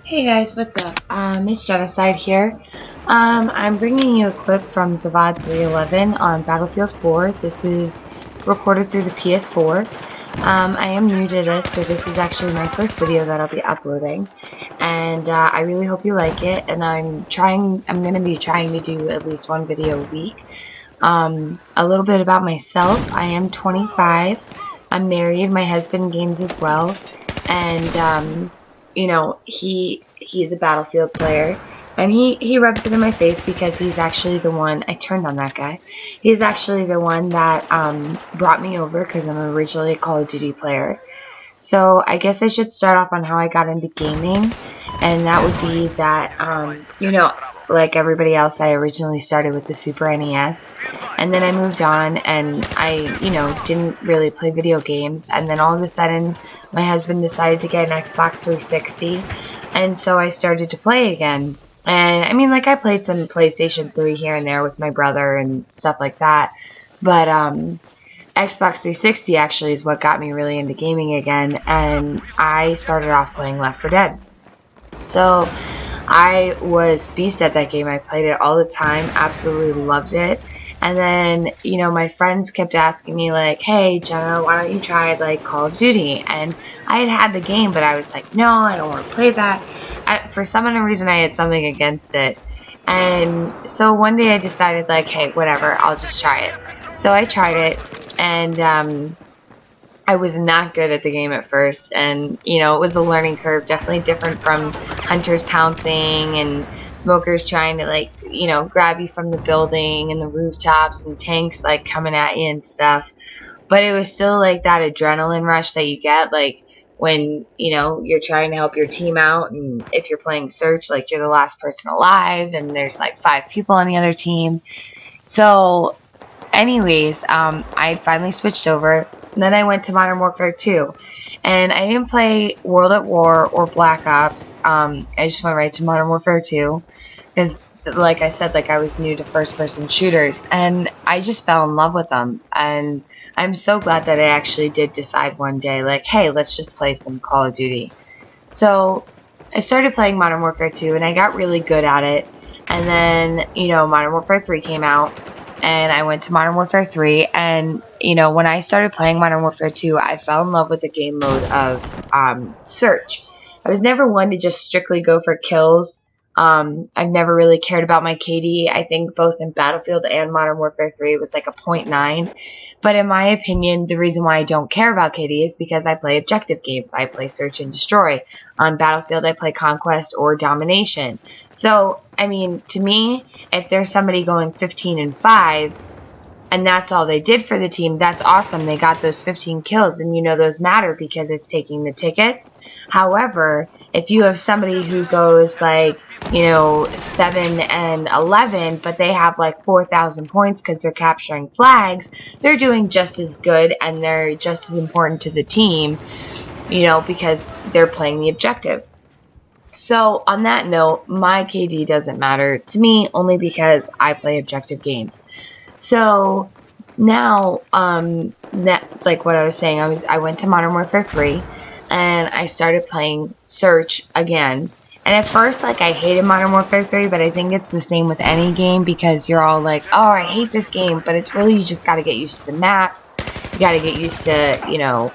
Hey guys, what's up? Miss Genocide here. I'm bringing you a clip from Zavod 311 on Battlefield 4. This is recorded through the PS4. I am new to this, so this is actually my first video that I'll be uploading. And I really hope you like it, and I'm going to be trying to do at least one video a week. A little bit about myself. I am 25. I'm married. My husband games as well. And, he's a Battlefield player. And he rubs it in my face because he's actually the one, I turned on that guy. He's actually the one that, brought me over because I'm originally a Call of Duty player. So I guess I should start off on how I got into gaming, and that would be that, like everybody else, I originally started with the Super NES, and then I moved on, and I, didn't really play video games, and then all of a sudden, my husband decided to get an Xbox 360, and so I started to play again. And I mean, like, I played some PlayStation 3 here and there with my brother and stuff like that, but Xbox 360 actually is what got me really into gaming again, and I started off playing Left 4 Dead. So I was beast at that game. I played it all the time, absolutely loved it. And then, my friends kept asking me like, "Hey, Jenna, why don't you try like Call of Duty?" And I had the game, but I was like, "No, I don't want to play that." For some unknown reason, I had something against it. And so one day I decided like, "Hey, whatever, I'll just try it." So I tried it, and I was not good at the game at first, and it was a learning curve, definitely different from hunters pouncing and smokers trying to like, grab you from the building and the rooftops and tanks like coming at you and stuff. But it was still like that adrenaline rush that you get like when, you're trying to help your team out, and if you're playing search, like you're the last person alive and there's like 5 people on the other team. So anyways, I had finally switched over. And then I went to Modern Warfare 2. And I didn't play World at War or Black Ops. I just went right to Modern Warfare 2. Because, like I said, like I was new to first person shooters. And I just fell in love with them. And I'm so glad that I actually did decide one day, like, hey, let's just play some Call of Duty. So I started playing Modern Warfare 2 and I got really good at it. And then, Modern Warfare 3 came out and I went to Modern Warfare 3. And, when I started playing Modern Warfare 2, I fell in love with the game mode of search. I was never one to just strictly go for kills. I've never really cared about my KD. I think both in Battlefield and Modern Warfare 3 it was like a point 0.9. But in my opinion, the reason why I don't care about KD is because I play objective games. I play search and destroy. On Battlefield, I play conquest or domination. So, I mean, to me, if there's somebody going 15-5 and that's all they did for the team, that's awesome. They got those 15 kills, and those matter because it's taking the tickets. However, if you have somebody who goes like, 7-11, but they have like 4,000 points because they're capturing flags, they're doing just as good and they're just as important to the team, because they're playing the objective. So, on that note, my KD doesn't matter to me only because I play objective games. So now, that's like what I was saying. I went to Modern Warfare 3, and I started playing Search again. And at first, like, I hated Modern Warfare 3, but I think it's the same with any game because you're all like, oh, I hate this game, but it's really, you just got to get used to the maps. You got to get used to,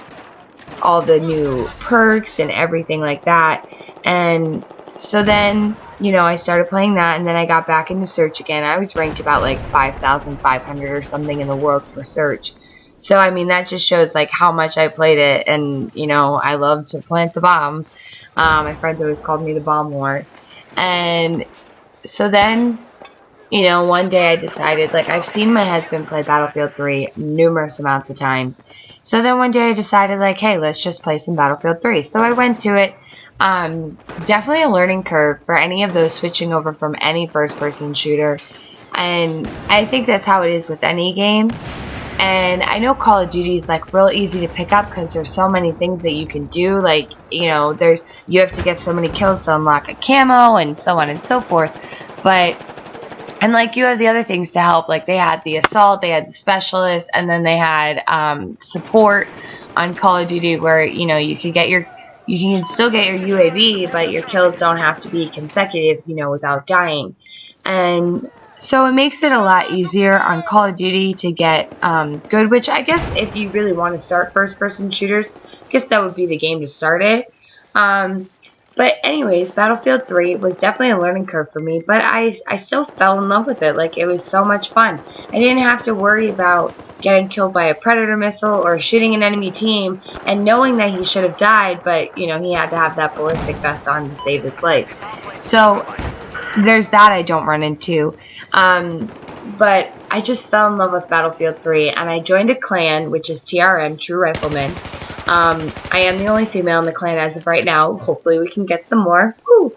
all the new perks and everything like that. And so then, I started playing that, and then I got back into search again. I was ranked about like 5,500 or something in the world for search. So, I mean, that just shows like how much I played it, and, I love to plant the bomb. My friends always called me the bomb lord. And so then, one day I decided, like, I've seen my husband play Battlefield 3 numerous amounts of times. So then one day I decided, like, hey, let's just play some Battlefield 3. So I went to it. Definitely a learning curve for any of those switching over from any first-person shooter. And I think that's how it is with any game. And I know Call of Duty is like real easy to pick up because there's so many things that you can do. Like, you have to get so many kills to unlock a camo and so on and so forth. But and like you have the other things to help, like they had the assault, they had the specialist, and then they had support on Call of Duty where you could get you can still get your UAV, but your kills don't have to be consecutive, without dying. And so it makes it a lot easier on Call of Duty to get good, which I guess if you really want to start first-person shooters, I guess that would be the game to start it. Um, but anyways, Battlefield 3 was definitely a learning curve for me, but I still fell in love with it. Like, it was so much fun. I didn't have to worry about getting killed by a Predator missile or shooting an enemy team and knowing that he should have died, but, he had to have that ballistic vest on to save his life. So there's that I don't run into. But I just fell in love with Battlefield 3, and I joined a clan, which is TRM, True Rifleman. I am the only female in the clan as of right now. Hopefully we can get some more. Woo!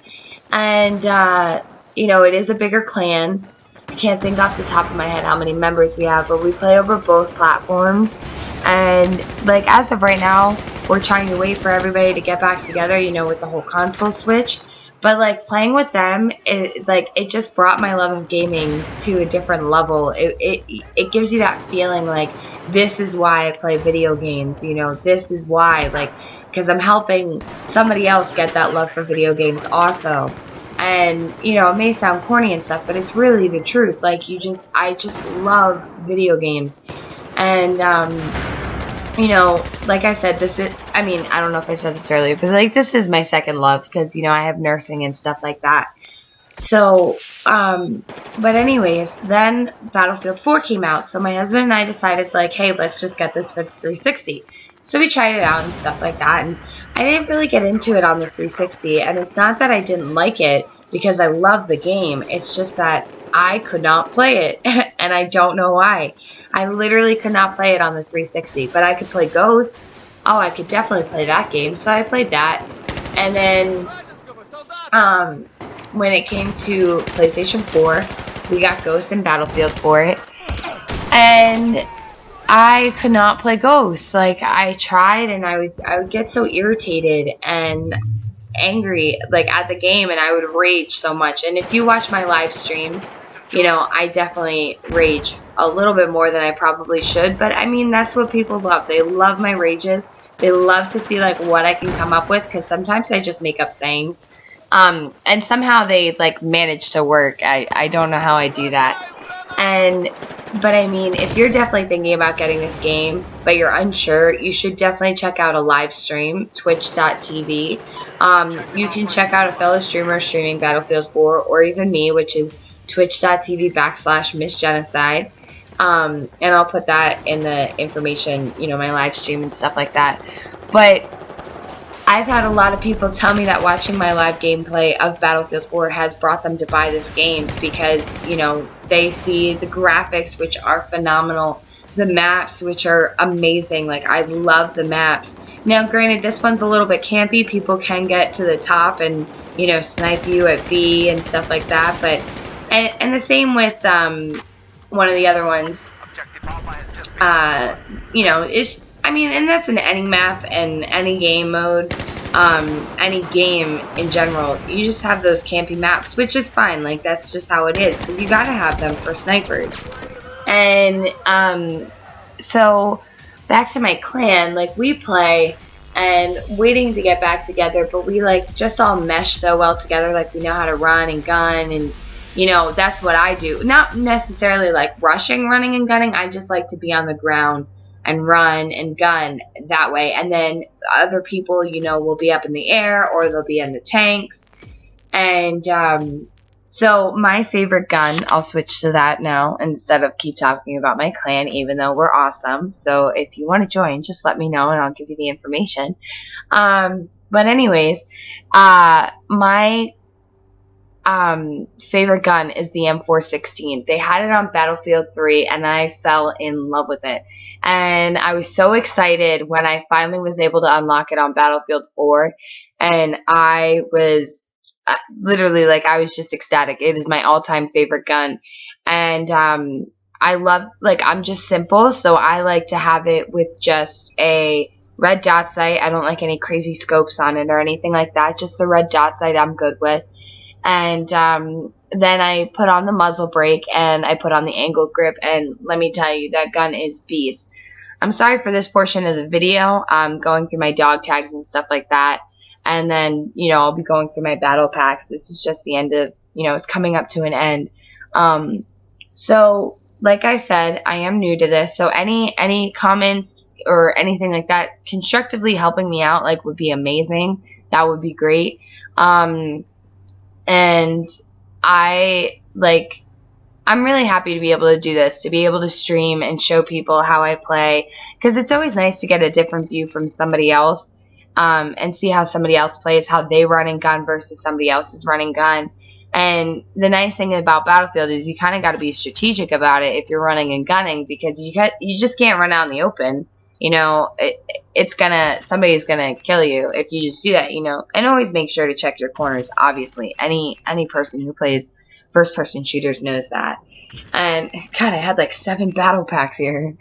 And, it is a bigger clan. I can't think off the top of my head how many members we have, but we play over both platforms. And, like, as of right now, we're trying to wait for everybody to get back together, with the whole console switch. But, like, playing with them, it just brought my love of gaming to a different level. It gives you that feeling, like, this is why I play video games, this is why, like, because I'm helping somebody else get that love for video games also. And, it may sound corny and stuff, but it's really the truth. Like, I just love video games. And, like I said, I don't know if I said this earlier, but, like, this is my second love because, I have nursing and stuff like that. So, but anyways, then Battlefield 4 came out, so my husband and I decided, like, hey, let's just get this for the 360. So we tried it out and stuff like that, and I didn't really get into it on the 360, and it's not that I didn't like it, because I love the game, it's just that I could not play it, and I don't know why. I literally could not play it on the 360, but I could play Ghost. Oh, I could definitely play that game, so I played that, and then, when it came to PlayStation 4, we got Ghost and Battlefield for it, and I could not play Ghost. Like, I tried, and I would get so irritated and angry, like, at the game, and I would rage so much. And if you watch my live streams, I definitely rage a little bit more than I probably should, but I mean, that's what people love. They love my rages. They love to see, like, what I can come up with, because sometimes I just make up sayings. And somehow they, like, manage to work. I don't know how I do that. But I mean, if you're definitely thinking about getting this game, but you're unsure, you should definitely check out a live stream, twitch.tv. You can check out a fellow streamer streaming Battlefield 4, or even me, which is twitch.tv/MissGenocide. And I'll put that in the information, my live stream and stuff like that. But I've had a lot of people tell me that watching my live gameplay of Battlefield 4 has brought them to buy this game because, they see the graphics, which are phenomenal, the maps, which are amazing. Like, I love the maps. Now, granted, this one's a little bit campy. People can get to the top and, snipe you at B and stuff like that. But, and the same with one of the other ones. It's, and that's in any map and any game mode, any game in general. You just have those campy maps, which is fine. Like, that's just how it is, because you gotta have them for snipers. And, so, back to my clan, like, we play and waiting to get back together, but we, like, just all mesh so well together. Like, we know how to run and gun, and that's what I do. Not necessarily like rushing, running, and gunning. I just like to be on the ground and run and gun that way. And then other people, will be up in the air or they'll be in the tanks. And so my favorite gun, I'll switch to that now instead of keep talking about my clan, even though we're awesome. So if you want to join, just let me know and I'll give you the information. But anyways, my favorite gun is the M416. They had it on Battlefield 3 and I fell in love with it. And I was so excited when I finally was able to unlock it on Battlefield 4, and I was literally, like, I was just ecstatic. It is my all-time favorite gun. And I love, like, I'm just simple, so I like to have it with just a red dot sight. I don't like any crazy scopes on it or anything like that. Just the red dot sight I'm good with. And then I put on the muzzle brake and I put on the angle grip, and let me tell you, that gun is beast. I'm sorry for this portion of the video. I'm going through my dog tags and stuff like that. and then, I'll be going through my battle packs. This is just the end of, it's coming up to an end. So like I said, I am new to this, so any comments or anything like that constructively helping me out, like, would be amazing. That would be great. And I like I'm really happy to be able to do this, to be able to stream and show people how I play, because it's always nice to get a different view from somebody else, and see how somebody else plays, how they run and gun versus somebody else's run and gun. And the nice thing about Battlefield is you kind of got to be strategic about it if you're running and gunning, because you just can't run out in the open. Somebody's gonna kill you if you just do that. And always make sure to check your corners. Obviously, any person who plays first person shooters knows that. And God, I had like 7 battle packs here.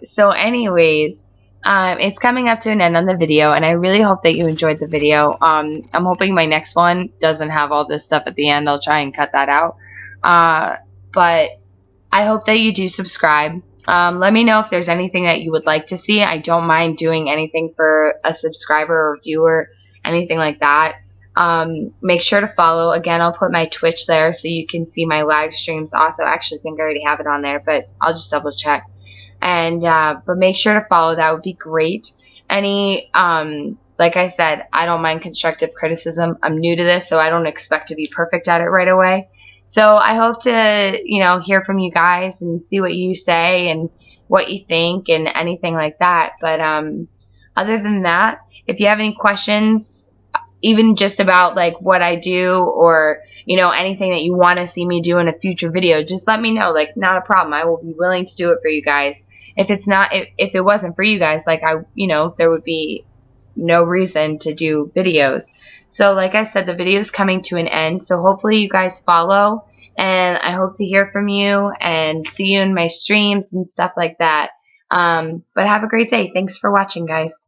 So anyways, it's coming up to an end on the video, and I really hope that you enjoyed the video. I'm hoping my next one doesn't have all this stuff at the end. I'll try and cut that out. But I hope that you do subscribe. Let me know if there's anything that you would like to see. I don't mind doing anything for a subscriber or viewer, anything like that. Make sure to follow. Again, I'll put my Twitch there so you can see my live streams. Also, I actually think I already have it on there, but I'll just double check. And but make sure to follow. That would be great. Like I said, I don't mind constructive criticism. I'm new to this, so I don't expect to be perfect at it right away. So I hope to, hear from you guys and see what you say and what you think and anything like that. But other than that, if you have any questions, even just about like what I do, or anything that you want to see me do in a future video, just let me know. Like, not a problem. I will be willing to do it for you guys. If it wasn't for you guys, like, there would be no reason to do videos. So like I said, the video is coming to an end, so hopefully you guys follow, and I hope to hear from you and see you in my streams and stuff like that. But have a great day. Thanks for watching, guys.